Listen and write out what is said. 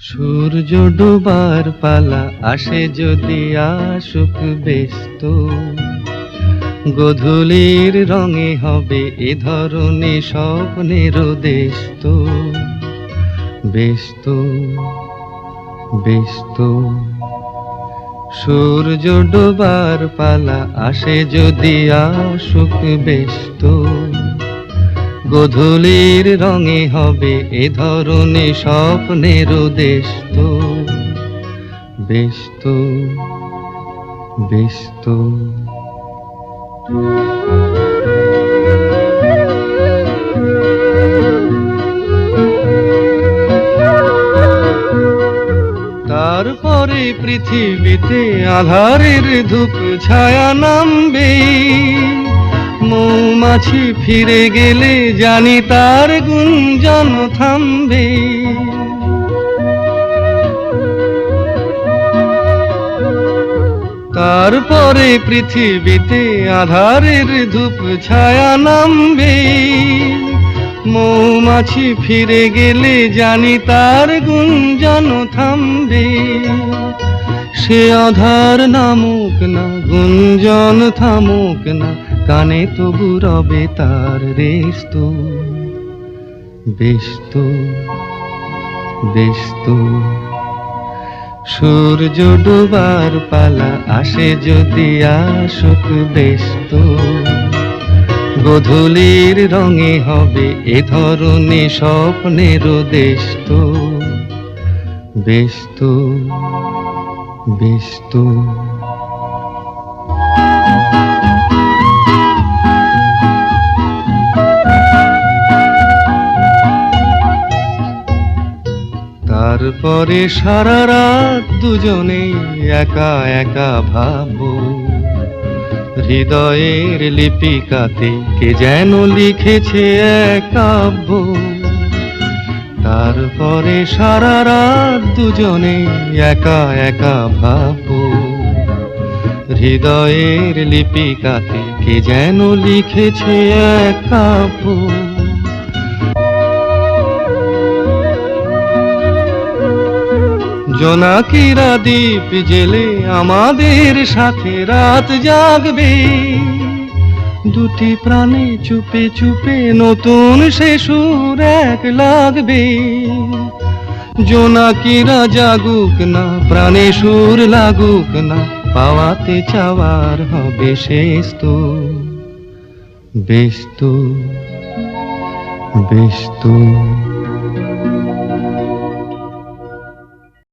সূর্য ডোবার পালা আসে যদি আসুক ব্যস্ত, গোধূলির রঙে হবে এ ধরনে স্বপ্নের দেশত। ব্যস্ত ব্যস্ত সূর্য ডোবার পালা আসে যদি আসুক ব্যস্ত, গোধূলির রঙে হবে এ ধরনে স্বপ্নের দেশত। ব্যস্ত ব্যস্ত তারপরে পৃথিবীতে আঁধারের ধূপ ছায়া নামবে, মৌমাছি ফিরে গেলে জানি তার গুঞ্জন থামবে। তারপরে পৃথিবীতে আঁধারের ধূপ ছায়া নামবে, মৌমাছি ফিরে গেলে জানি তার গুঞ্জন থামবে। সে আধার নামুক না, গুঞ্জন থামুক না, কানে তবু রবে তার রেস্ত। ব্যস্ত ব্যস্ত সূর্য ডোবার পালা আসে যদি আসুক ব্যস্ত, গোধূলির রঙে হবে এ ধরনে স্বপ্নের দেশত। ব্যস্ত ব্যস্ত তারপরে সারা রাত দুজনে একা একা ভাববো, হৃদয়ের লিপিকাতে কে যেন লিখেছে এক কাব্য। তারপরে সারা রাত দুজনে একা একা ভাববো, হৃদয়ের লিপিকাতে কে যেন লিখেছে এক কাব্য। জোনাকিরা দ্বীপ জেলে আমাদের সাথে রাত জাগবে, দুটি প্রাণে চুপে চুপে নতুন সে সুর এক লাগবে। জোনাকিরা জাগুক না, প্রাণে সুর লাগুক না, পাওয়াতে চাওয়ার হবে শেষ তো। ব্যস্ত ব্যস্ত